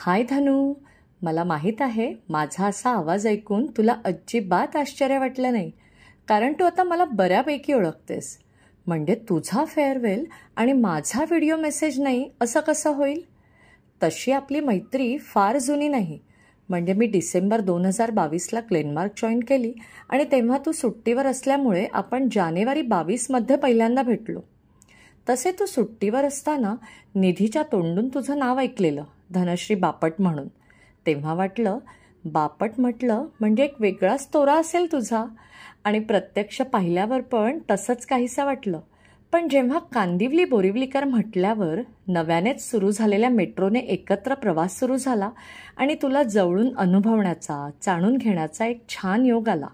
हाय धनू, मला माहीत आहे माझा असा आवाज ऐकून तुला अजिबात आश्चर्य वाटलं नाही, कारण तू आता मला बऱ्यापैकी ओळखतेस. म्हणजे तुझा फेअरवेल आणि माझा व्हिडिओ मेसेज नाही असं कसं होईल? तशी आपली मैत्री फार जुनी नाही. म्हणजे मी डिसेंबर 2022ला ग्लेनमार्क जॉईन केली आणि तेव्हा तू सुट्टीवर असल्यामुळे आपण जानेवारी 22मध्ये पहिल्यांदा भेटलो. तसे तू सुट्टीवर असताना निधीच्या तोंडून तुझं नाव ऐकलेलं, धनश्री बापट म्हणून. तेव्हा वाटलं बापट म्हटलं म्हणजे एक वेगळाच तोरा असेल तुझा, आणि प्रत्यक्ष पाहिल्यावर पण तसंच काहीसं वाटलं. पण जेव्हा कांदिवली बोरिवलीकर म्हटल्यावर नव्यानेच सुरू झालेल्या मेट्रोने एकत्र प्रवास सुरू झाला आणि तुला जवळून अनुभवण्याचा, जाणून घेण्याचा एक छान योग आला.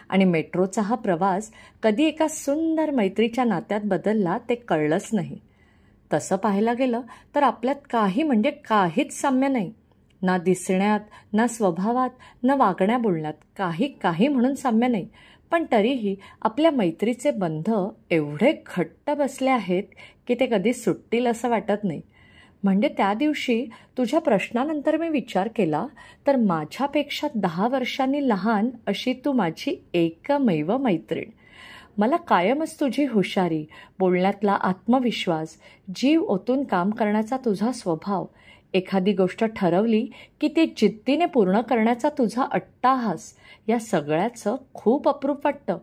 आणि मेट्रोचा हा प्रवास कधी एका सुंदर मैत्रीच्या नात्यात बदलला ते कळलंच नाही. तसं पाहायला गेलं तर आपल्यात काही म्हणजे काहीच साम्य नाही. ना दिसण्यात, ना स्वभावात, ना वागण्या बोलण्यात काही म्हणून साम्य नाही. पण तरीही आपल्या मैत्रीचे बंध एवढे घट्ट बसले आहेत की ते कधी सुटतील असं वाटत नाही. म्हणजे त्या दिवशी तुझ्या प्रश्नानंतर मी विचार केला तर माझ्यापेक्षा 10 वर्षांनी लहान अशी तू माझी एकमेव मैत्रीण. मला कायमच तुझी हुशारी, बोलण्यातला आत्मविश्वास, जीव ओतून काम करण्याचा तुझा स्वभाव, एखादी गोष्ट ठरवली की ती जिद्दीने पूर्ण करण्याचा तुझा अट्टाहास, या सगळ्याचं खूप अप्रूप वाटतं.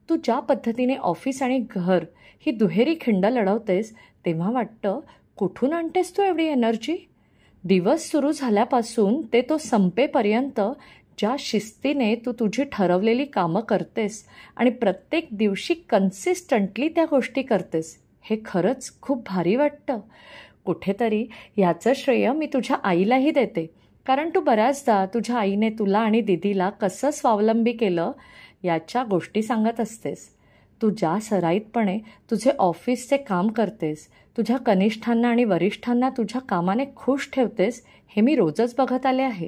तू ज्या पद्धतीने ऑफिस आणि घर ही दुहेरी खिंड लढवतेस तेव्हा वाटतं कुठून आणतेस तू एवढी एनर्जी? दिवस सुरू झाल्यापासून ते तो संपेपर्यंत ज्या शिस्तीने तू तुझी ठरवलेली कामं करतेस आणि प्रत्येक दिवशी कन्सिस्टंटली त्या गोष्टी करतेस, हे खरंच खूप भारी वाटतं. कुठेतरी याचं श्रेय मी तुझ्या आईलाही देते, कारण तू बऱ्याचदा तुझ्या आईने तुला आणि दीदीला कसं स्वावलंबी केलं याच्या गोष्टी सांगत असतेस. तू ज्या सराईतपणे तुझे ऑफिसचे काम करतेस, तुझ्या कनिष्ठांना आणि वरिष्ठांना तुझ्या कामाने खुश ठेवतेस, हे मी रोजच बघत आले आहे.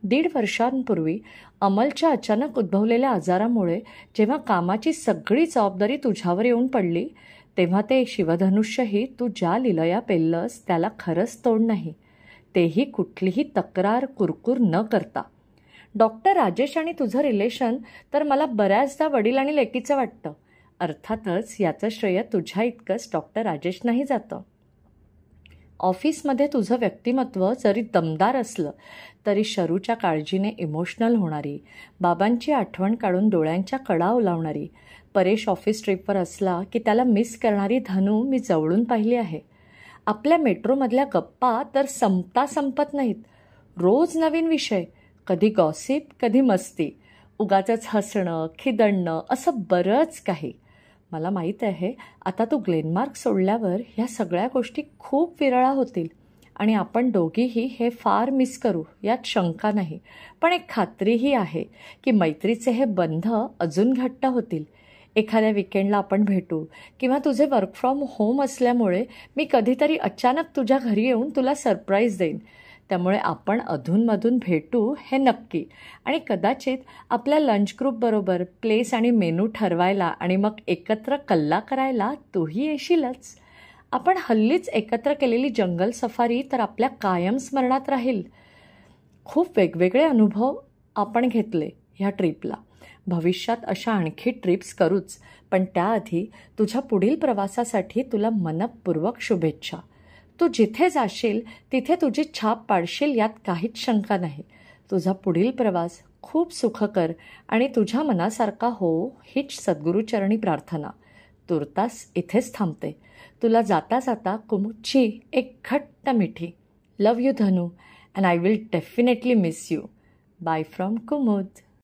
1.5 वर्षांपूर्वी अमलच्या अचानक उद्भवलेल्या आजारामुळे जेव्हा कामाची सगळी जबाबदारी तुझ्यावर येऊन पडली तेव्हा ते शिवधनुष्यही तू ज्या लिलया पेललंस त्याला खरंच तोड नाही, तेही कुठलीही तक्रार कुरकुर न करता. डॉक्टर राजेश आणि तुझं रिलेशन तर मला बऱ्याचदा वडील आणि लेकीचं वाटतं. अर्थातच याचं श्रेय तुझ्या इतकंच डॉक्टर राजेशनाही जातं. ऑफिसमध्ये तुझं व्यक्तिमत्व जरी दमदार असलं तरी शरूच्या काळजीने इमोशनल होणारी, बाबांची आठवण काढून डोळ्यांच्या कडा ओलावणारी, परेश ऑफिस ट्रिपवर असला की त्याला मिस करणारी धनू मी जवळून पाहिली आहे. आपल्या मेट्रोमधल्या गप्पा तर संपत नाहीत. रोज नवीन विषय, कधी गॉसिप, कधी मस्ती, उगाचच हसणं, खिदळणं, असं बरंच काही. मला माहीत आहे आता तू ग्लेनमार्क सोडल्यावर ह्या सगळ्या गोष्टी खूप विरळा होतील आणि आपण दोघीही हे फार मिस करू, यात शंका नाही. पण एक खात्रीही आहे की मैत्रीचे हे बंध अजून घट्ट होतील. एखाद्या विकेंडला आपण भेटू, किंवा तुझे वर्क फ्रॉम होम असल्यामुळे मी कधीतरी अचानक तुझ्या घरी येऊन तुला सरप्राईज देईन. त्यामुळे आपण अधूनमधून भेटू हे नक्की. आणि कदाचित आपल्या लंच ग्रुपबरोबर प्लेस आणि मेनू ठरवायला आणि मग एकत्र कल्ला करायला तूही येशीलच. आपण हल्लीच एकत्र केलेली जंगल सफारी तर आपल्या कायम स्मरणात राहील. खूप वेगवेगळे अनुभव आपण घेतले ह्या ट्रिपला. भविष्यात अशा आणखी ट्रिप्स करूच, पण त्याआधी तुझ्या पुढील प्रवासासाठी तुला मनपूर्वक शुभेच्छा. तू जिथे जाशील तिथे तुझी छाप पाडशील, यात काहीच शंका नाही. तुझा पुढील प्रवास खूप सुखकर आणि तुझ्या मनासारखा हो, हीच सद्गुरूचरणी प्रार्थना. तुर्तास इथेच थांबते. तुला जाता जाता कुमुदची एक घट्ट मिठी. Love you Dhanu, and I will definitely miss you. Bye from Kumud.